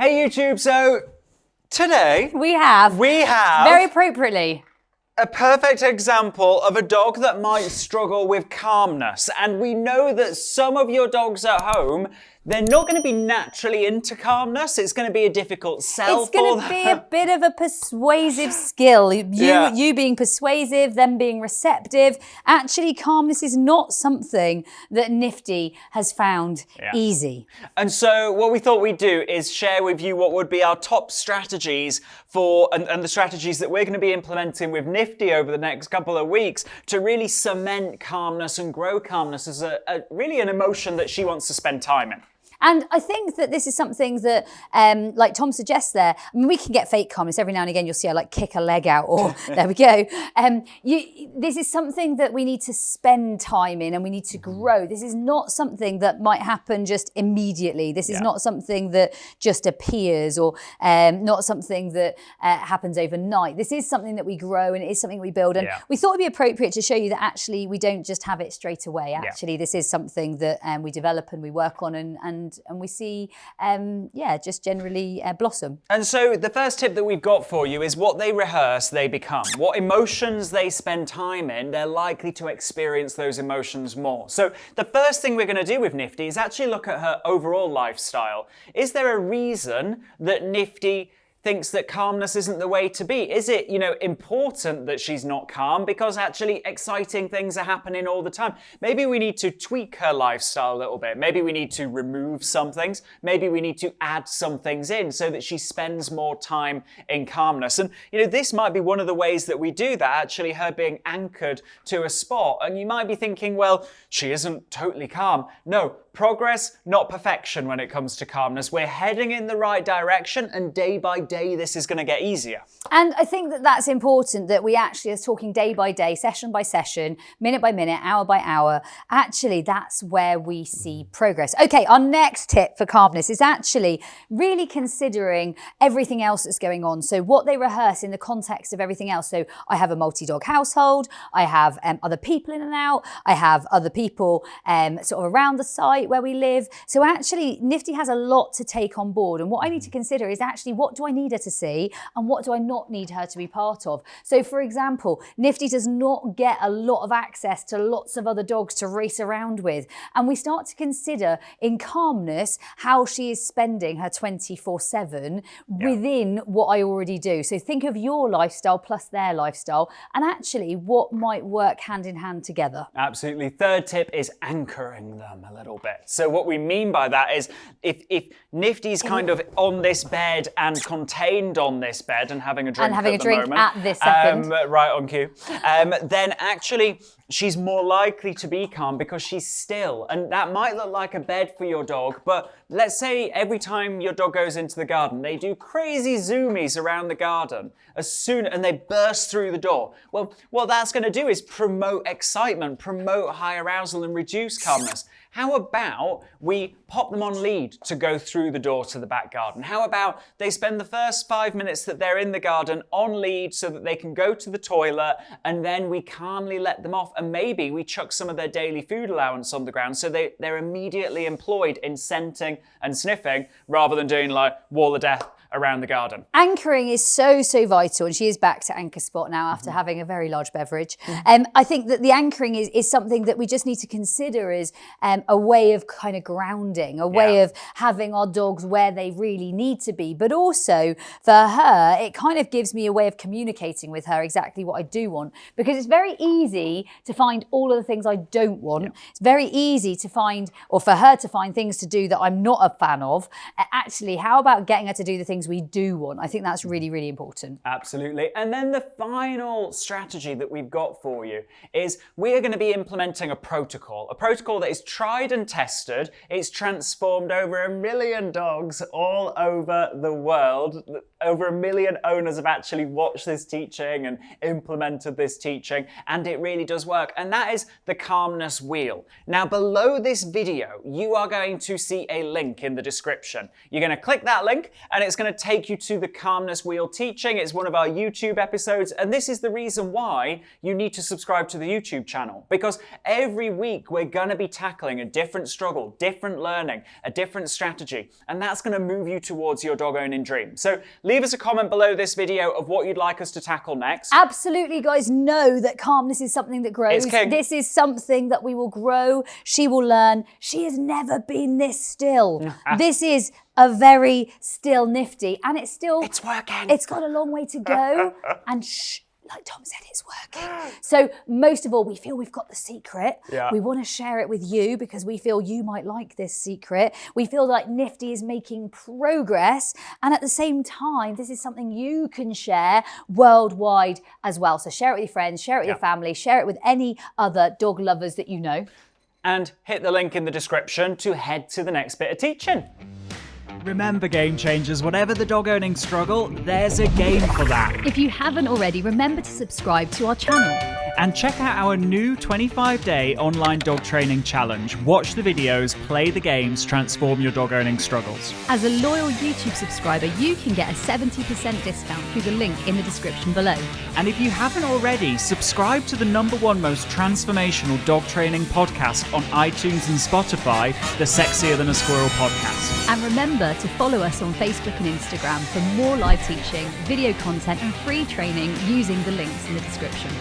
Hey YouTube, so today we have very appropriately a perfect example of a dog that might struggle with calmness. And we know that some of your dogs at home, they're not going to be naturally into calmness. It's going to be a difficult sell for them. It's going to be a bit of a persuasive skill. You being persuasive, them being receptive. Actually, calmness is not something that Nifty has found easy. And so what we thought we'd do is share with you what would be our top strategies for, and the strategies that we're going to be implementing with Nifty over the next couple of weeks to really cement calmness and grow calmness as really an emotion that she wants to spend time in. And I think that this is something that, like Tom suggests there, I mean, we can get fake calmness. Every now and again, you'll see I like kick a leg out or there we go. This is something that we need to spend time in and we need to grow. This is not something that might happen just immediately. This is not something that just appears or not something that happens overnight. This is something that we grow and it is something we build. And we thought it'd be appropriate to show you that actually we don't just have it straight away. Actually, this is something that we develop and we work on and we see, just generally blossom. And so the first tip that we've got for you is what they rehearse, they become. What emotions they spend time in, they're likely to experience those emotions more. So the first thing we're going to do with Nifty is actually look at her overall lifestyle. Is there a reason that Nifty thinks that calmness isn't the way to be? Is it, important that she's not calm because actually exciting things are happening all the time? Maybe we need to tweak her lifestyle a little bit. Maybe we need to remove some things. Maybe we need to add some things in so that she spends more time in calmness. And, this might be one of the ways that we do that, actually her being anchored to a spot. And you might be thinking, well, she isn't totally calm. No, progress, not perfection when it comes to calmness. We're heading in the right direction and day by day this is going to get easier. And I think that that's important that we actually are talking day by day, session by session, minute by minute, hour by hour. Actually, that's where we see progress. Okay, our next tip for calmness is actually really considering everything else that's going on. So what they rehearse in the context of everything else. So I have a multi-dog household. I have other people in and out. I have other people sort of around the site where we live. So actually, Nifty has a lot to take on board. And what I need to consider is actually what do I need her to see and what do I not need her to be part of? So for example, Nifty does not get a lot of access to lots of other dogs to race around with. And we start to consider in calmness how she is spending her 24/7 within what I already do. So think of your lifestyle plus their lifestyle and actually what might work hand in hand together. Absolutely. Third tip is anchoring them a little bit. So what we mean by that is if Nifty's kind of on this bed and contained on this bed and having a drink at this second, right on cue, then actually she's more likely to be calm because she's still. And that might look like a bed for your dog, but let's say every time your dog goes into the garden, they do crazy zoomies around the garden and they burst through the door. Well, what that's going to do is promote excitement, promote high arousal and reduce calmness. How about we pop them on lead to go through the door to the back garden? How about they spend the first 5 minutes that they're in the garden on lead so that they can go to the toilet and then we calmly let them off and maybe we chuck some of their daily food allowance on the ground so they're immediately employed in scenting and sniffing rather than doing like wall of death around the garden. Anchoring is so vital and she is back to anchor spot now after having a very large beverage. I think that the anchoring is something that we just need to consider as a way of kind of grounding, a way of having our dogs where they really need to be. But also for her, it kind of gives me a way of communicating with her exactly what I do want because it's very easy to find all of the things I don't want. It's very easy to find, or for her to find things to do that I'm not a fan of. Actually, how about getting her to do the things we do want? I think that's really, really important. Absolutely. And then the final strategy that we've got for you is we are going to be implementing a protocol that is tried and tested. It's transformed over 1 million dogs all over the world. Over 1 million owners have actually watched this teaching and implemented this teaching, and it really does work. And that is the calmness wheel. Now, below this video, you are going to see a link in the description. You're going to click that link, and it's going going to take you to the Calmness Wheel teaching. It's one of our YouTube episodes, and this is the reason why you need to subscribe to the YouTube channel, because every week we're going to be tackling a different struggle, different learning, a different strategy, and that's going to move you towards your dog owning dream. So leave us a comment below this video of what you'd like us to tackle next. Absolutely, guys, know that calmness is something that grows. It's king. This is something that we will grow. She will learn. She has never been this still. This is a very still Nifty, and it's working. It's got a long way to go, and like Tom said, it's working. So most of all, we feel we've got the secret. Yeah. We want to share it with you because we feel you might like this secret. We feel like Nifty is making progress, and at the same time, this is something you can share worldwide as well. So share it with your friends, share it with your family, share it with any other dog lovers that you know. And hit the link in the description to head to the next bit of teaching. Remember, game changers, whatever the dog owning struggle, there's a game for that. If you haven't already, remember to subscribe to our channel. And check out our new 25-day online dog training challenge. Watch the videos, play the games, transform your dog owning struggles. As a loyal YouTube subscriber, you can get a 70% discount through the link in the description below. And if you haven't already, subscribe to the #1 most transformational dog training podcast on iTunes and Spotify, the Sexier Than a Squirrel podcast. And remember to follow us on Facebook and Instagram for more live teaching, video content and free training using the links in the description.